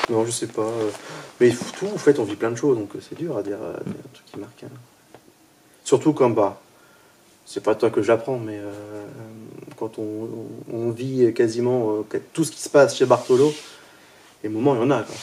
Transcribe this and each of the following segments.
Non, je sais pas. Mais tout, en fait, on vit plein de choses, donc c'est dur à dire, un truc qui marque. Hein. Surtout quand, bah, c'est pas toi que j'apprends, mais quand on vit quasiment tout ce qui se passe chez Bartolo, les moments, il y en a, quoi.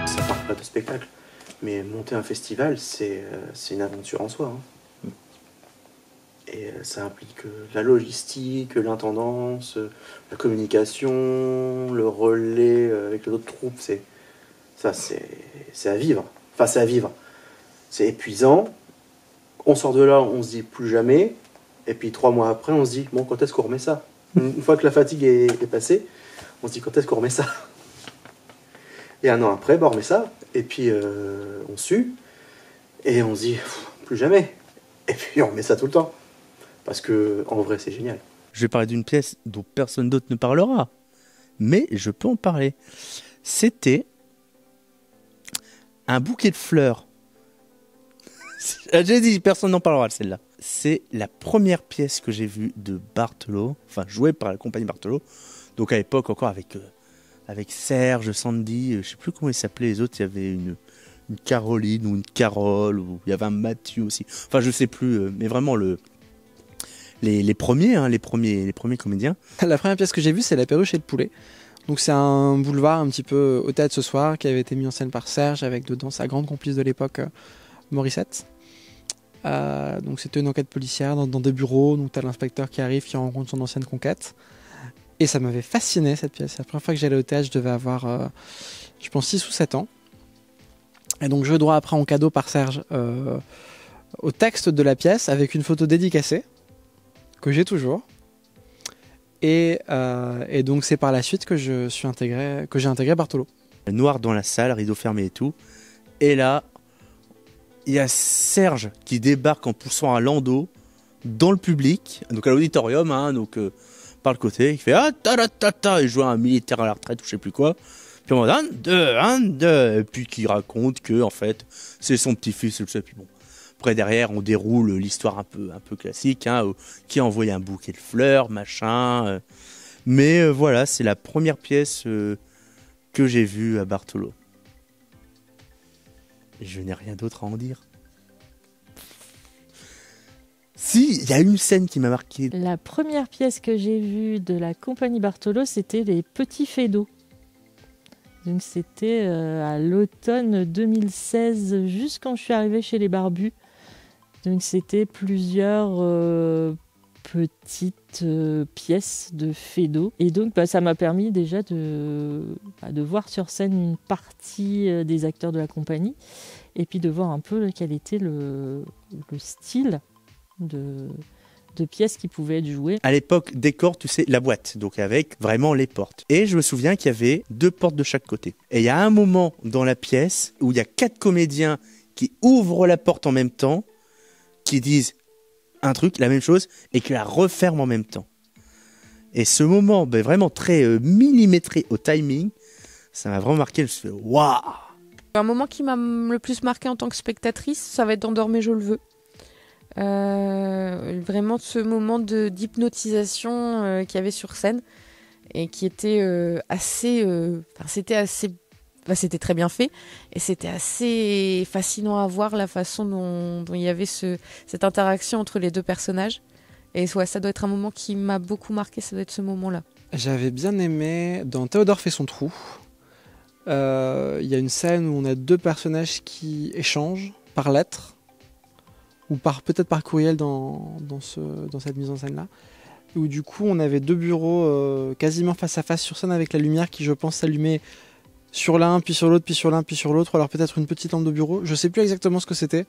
Ça part pas de spectacle, mais monter un festival, c'est une aventure en soi. Hein. Et ça implique la logistique, l'intendance, la communication, le relais avec les autres troupes. C'est à vivre. Enfin, c'est à vivre. C'est épuisant. On sort de là, on se dit plus jamais. Et puis 3 mois après, on se dit, bon, quand est-ce qu'on remet ça? Une fois que la fatigue est passée, on se dit, quand est-ce qu'on remet ça? Et 1 an après, bah, on remet ça. Et puis on sue. Et on se dit, plus jamais. Et puis on remet ça tout le temps. Parce que en vrai, c'est génial. Je vais parler d'une pièce dont personne d'autre ne parlera. Mais je peux en parler. C'était un bouquet de fleurs. J'ai dit, personne n'en parlera de celle-là. C'est la première pièce que j'ai vue de Bartolo, enfin jouée par la compagnie Bartolo. Donc à l'époque encore avec Serge, Sandy, je sais plus comment ils s'appelaient les autres. Il y avait une Caroline ou une Carole, ou il y avait un Mathieu aussi. Enfin je sais plus, mais vraiment les premiers, hein, les premiers comédiens. La première pièce que j'ai vue, c'est La Perruche et le Poulet. Donc c'est un boulevard un petit peu au théâtre ce soir qui avait été mis en scène par Serge avec dedans sa grande complice de l'époque, Morissette. Donc c'était une enquête policière dans des bureaux, donc t'as l'inspecteur qui arrive, qui rencontre son ancienne conquête. Et ça m'avait fasciné cette pièce. La première fois que j'allais au théâtre, je devais avoir, je pense, 6 ou 7 ans. Et donc je droit après en cadeau par Serge au texte de la pièce avec une photo dédicacée que j'ai toujours. Et donc c'est par la suite que j'ai intégré Bartolo. Noir dans la salle, rideau fermé et tout. Et là, il y a Serge qui débarque en poussant un landau dans le public, donc à l'auditorium, hein, donc par le côté, il fait ah ta ta ta ta, il joue un militaire à la retraite ou je sais plus quoi. Puis on va 1, 2, et puis qui raconte que en fait c'est son petit-fils, et puis bon. Après derrière on déroule l'histoire un peu classique, hein, qui a envoyé un bouquet de fleurs, machin. Mais voilà, c'est la première pièce que j'ai vue à Bartolo. Je n'ai rien d'autre à en dire. Si, il y a une scène qui m'a marqué. La première pièce que j'ai vue de la compagnie Bartolo, c'était Les Petits Fédos. Donc c'était à l'automne 2016, juste quand je suis arrivée chez les Barbus. Donc c'était plusieurs petites pièces de Fédos. Et donc ça m'a permis déjà de voir sur scène une partie des acteurs de la compagnie. Et puis de voir un peu quel était le style de pièces qui pouvaient être jouées. À l'époque, décor, tu sais, la boîte, donc avec vraiment les portes. Et je me souviens qu'il y avait 2 portes de chaque côté. Et il y a un moment dans la pièce où il y a 4 comédiens qui ouvrent la porte en même temps, qui disent un truc, la même chose, et qui la referment en même temps. Et ce moment, vraiment très millimétré au timing, ça m'a vraiment marqué. Je me suis fait waouh! Un moment qui m'a le plus marqué en tant que spectatrice, ça va être dans Dormez, je le veux. Vraiment ce moment d'hypnotisation qu'il y avait sur scène et qui était c'était très bien fait et c'était assez fascinant à voir la façon dont il y avait cette interaction entre les 2 personnages. Et ouais, ça doit être un moment qui m'a beaucoup marqué, ça doit être ce moment-là. J'avais bien aimé dans Théodore fait son trou. Il y a une scène où on a 2 personnages qui échangent par lettres ou peut-être par courriel dans cette mise en scène-là, où du coup on avait 2 bureaux quasiment face à face sur scène avec la lumière qui, je pense, s'allumait sur l'un, puis sur l'autre, puis sur l'un, puis sur l'autre, ou alors peut-être une petite lampe de bureau, je sais plus exactement ce que c'était,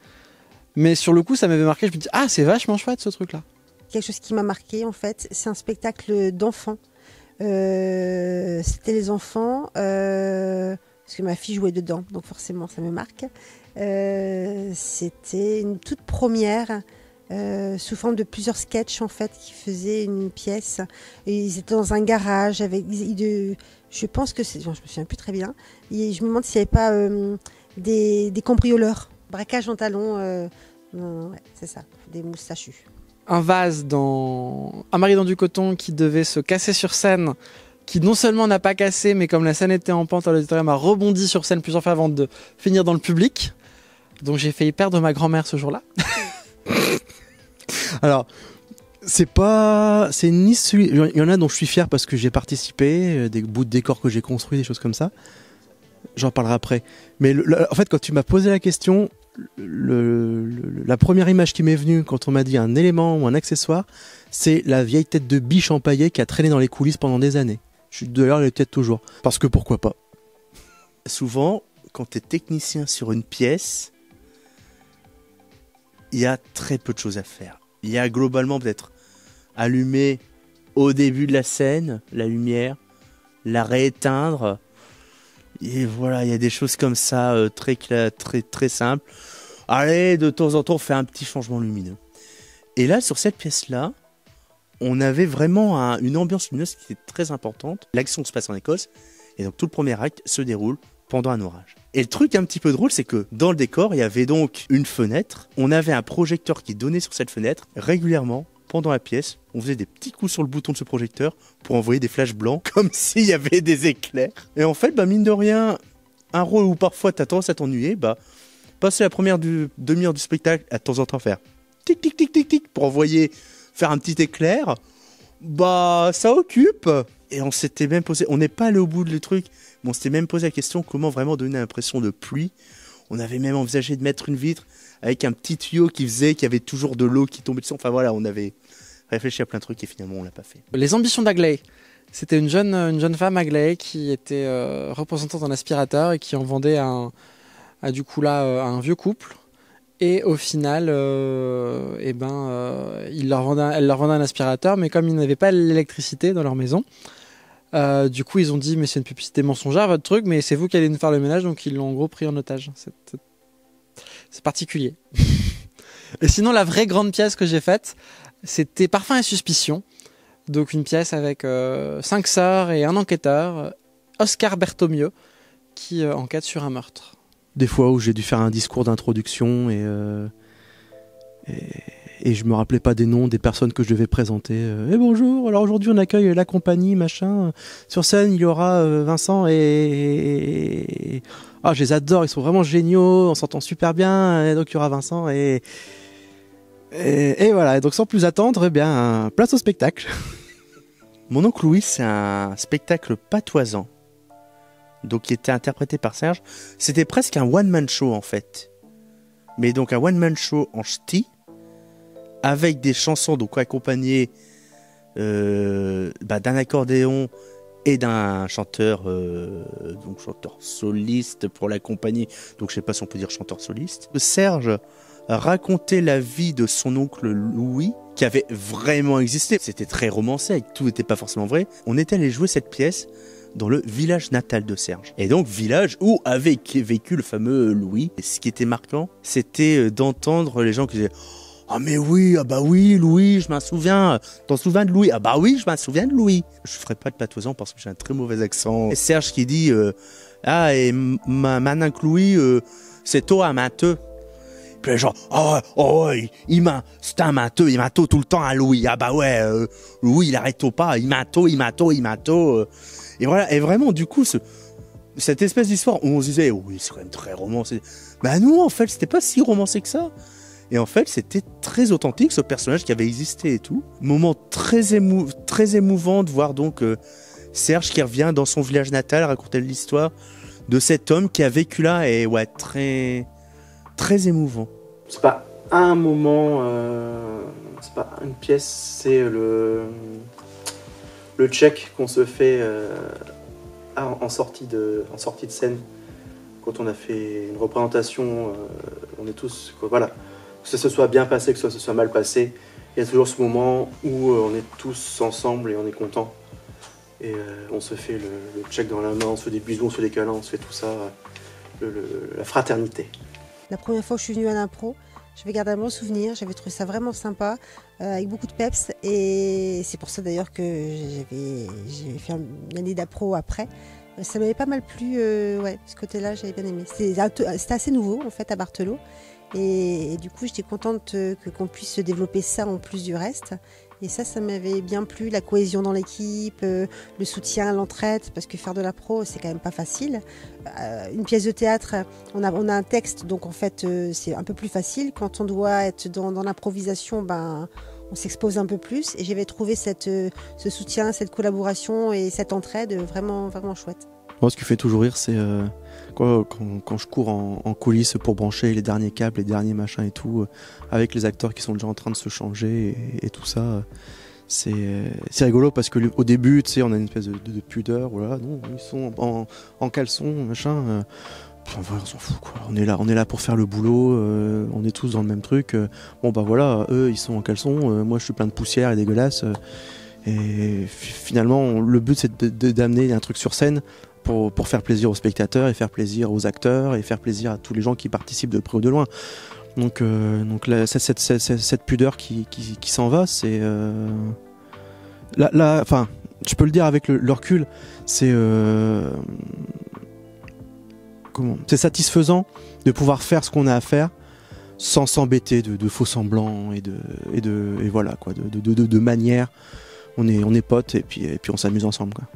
mais sur le coup ça m'avait marqué, je me dis ah c'est vachement chouette ce truc-là. Quelque chose qui m'a marqué en fait, c'est un spectacle d'enfants. C'était les enfants parce que ma fille jouait dedans, donc forcément ça me marque. C'était une toute première, sous forme de plusieurs sketchs en fait, qui faisaient une pièce. Et ils étaient dans un garage avec, je pense que c'est, je me souviens plus très bien. Et je me demande s'il n'y avait pas des cambrioleurs, braquage en talons. Ouais, c'est ça, des moustachus. Un vase dans Un mari dans du coton qui devait se casser sur scène, qui non seulement n'a pas cassé, mais comme la scène était en pente, l'auditorium a rebondi sur scène plusieurs fois avant de finir dans le public. Donc j'ai failli perdre ma grand-mère ce jour-là. Alors, c'est ni celui. Il y en a dont je suis fier parce que j'ai participé, des bouts de décor que j'ai construits, des choses comme ça. J'en parlerai après. Mais en fait, quand tu m'as posé la question, la première image qui m'est venue quand on m'a dit un élément ou un accessoire, c'est la vieille tête de biche empaillée qui a traîné dans les coulisses pendant des années. D'ailleurs, elle est peut-être toujours. Parce que pourquoi pas. Souvent, quand tu es technicien sur une pièce, il y a très peu de choses à faire. Il y a globalement peut-être allumer au début de la scène la lumière, la rééteindre. Et voilà, il y a des choses comme ça, très simples. Allez, de temps en temps, on fait un petit changement lumineux. Et là, sur cette pièce-là, on avait vraiment une ambiance lumineuse qui était très importante. L'action se passe en Écosse, et donc tout le premier acte se déroule pendant un orage. Et le truc un petit peu drôle, c'est que dans le décor, il y avait donc une fenêtre. On avait un projecteur qui donnait sur cette fenêtre régulièrement. Pendant la pièce, on faisait des petits coups sur le bouton de ce projecteur pour envoyer des flashs blancs, comme s'il y avait des éclairs. Et en fait, mine de rien, un rôle où parfois t'as tendance à t'ennuyer, passer la première demi-heure du spectacle, à de temps en temps faire tic tic tic tic tic pour faire un petit éclair, ça occupe. Et on s'était même posé, on n'est pas allé au bout de le truc, mais on s'était même posé la question comment vraiment donner l'impression de pluie. On avait même envisagé de mettre une vitre avec un petit tuyau qui faisait qu'il y avait toujours de l'eau qui tombait dessus. Enfin voilà, on avait réfléchi à plein de trucs et finalement on l'a pas fait. Les ambitions d'Agley. C'était une jeune femme Agley qui était représentante d'un aspirateur et qui en vendait à un vieux couple. Et au final, elle leur vendait un aspirateur, mais comme ils n'avaient pas l'électricité dans leur maison, du coup ils ont dit mais c'est une publicité mensongère votre truc, mais c'est vous qui allez nous faire le ménage, donc ils l'ont en gros pris en otage. C'est particulier. Et sinon, la vraie grande pièce que j'ai faite, c'était Parfum et Suspicion. Donc une pièce avec 5 sœurs et un enquêteur, Oscar Berthommieux, qui enquête sur un meurtre. Des fois où j'ai dû faire un discours d'introduction et je me rappelais pas des noms des personnes que je devais présenter. Bonjour, alors aujourd'hui on accueille la compagnie, machin. Sur scène, il y aura Vincent et... Ah, je les adore, ils sont vraiment géniaux, on s'entend super bien. Et donc il y aura Vincent et voilà. Et donc sans plus attendre, place au spectacle. Mon oncle Louis, c'est un spectacle patoisant. Donc qui était interprété par Serge. C'était presque un one-man show en fait. Mais donc un one-man show en ch'ti, avec des chansons donc accompagnées d'un accordéon et d'un chanteur, donc chanteur soliste pour la compagnie, donc je sais pas si on peut dire chanteur soliste. Serge racontait la vie de son oncle Louis, qui avait vraiment existé. C'était très romancé, tout n'était pas forcément vrai. On était allé jouer cette pièce dans le village natal de Serge. Et donc village où avait vécu le fameux Louis. Et ce qui était marquant, c'était d'entendre les gens qui disaient « Ah mais oui, oui, Louis, je m'en souviens. T'en souviens de Louis ? Ah bah oui, je m'en souviens de Louis. » Je ferai pas de patoisant parce que j'ai un très mauvais accent. Et Serge qui dit « Ah, et maintenant que Louis, c'est toi un matheux. » Puis les gens « Oh ouais, c'est un matheux, il matheux tout le temps à Louis. Ah bah ouais, Louis, il arrête pas, il matheux. » Et voilà, et vraiment, du coup, cette espèce d'histoire où on se disait « Oui, c'est quand même très romancé. » Bah non, en fait, c'était pas si romancé que ça. Et en fait, c'était très authentique, ce personnage qui avait existé et tout. Moment très émouvant de voir donc Serge qui revient dans son village natal raconter l'histoire de cet homme qui a vécu là. Et ouais, très, très émouvant. C'est pas un moment, c'est pas une pièce, c'est le check qu'on se fait en sortie de scène. Quand on a fait une représentation, on est tous... Voilà. Que ce soit bien passé, que ce soit mal passé, il y a toujours ce moment où on est tous ensemble et on est content. Et on se fait le check dans la main, on se fait des bisous, on se fait des câlins, on se fait tout ça. La fraternité. La première fois que je suis venue à l'impro, je vais garder un bon souvenir. J'avais trouvé ça vraiment sympa, avec beaucoup de peps. Et c'est pour ça d'ailleurs que j'ai fait une année d'appro après. Ça m'avait pas mal plu, ce côté-là, j'avais bien aimé. C'était assez nouveau en fait à Barthelot. Et du coup, j'étais contente qu'on puisse développer ça en plus du reste. Et ça m'avait bien plu, la cohésion dans l'équipe, le soutien, l'entraide, parce que faire de l'impro, c'est quand même pas facile. Une pièce de théâtre, on a un texte, donc en fait, c'est un peu plus facile. Quand on doit être dans l'improvisation, on s'expose un peu plus. Et j'avais trouvé ce soutien, cette collaboration et cette entraide vraiment, vraiment chouette. Moi, ce qui fait toujours rire, c'est quand je cours en coulisses pour brancher les derniers câbles, les derniers machins et tout, avec les acteurs qui sont déjà en train de se changer et tout ça. C'est rigolo parce qu'au début, tu sais, on a une espèce de pudeur. Voilà, non, ils sont en caleçon, machin. On s'en fout, quoi. On est là pour faire le boulot. On est tous dans le même truc. Bon, bah voilà, eux, ils sont en caleçon. Moi, je suis plein de poussière et dégueulasse. Et finalement, le but, c'est d'amener un truc sur scène pour faire plaisir aux spectateurs et faire plaisir aux acteurs et faire plaisir à tous les gens qui participent de près ou de loin. Donc là, cette pudeur qui s'en va, c'est enfin, je peux le dire avec le recul, c'est satisfaisant de pouvoir faire ce qu'on a à faire sans s'embêter de faux semblants et voilà quoi, de manière. On est potes et puis on s'amuse ensemble, quoi.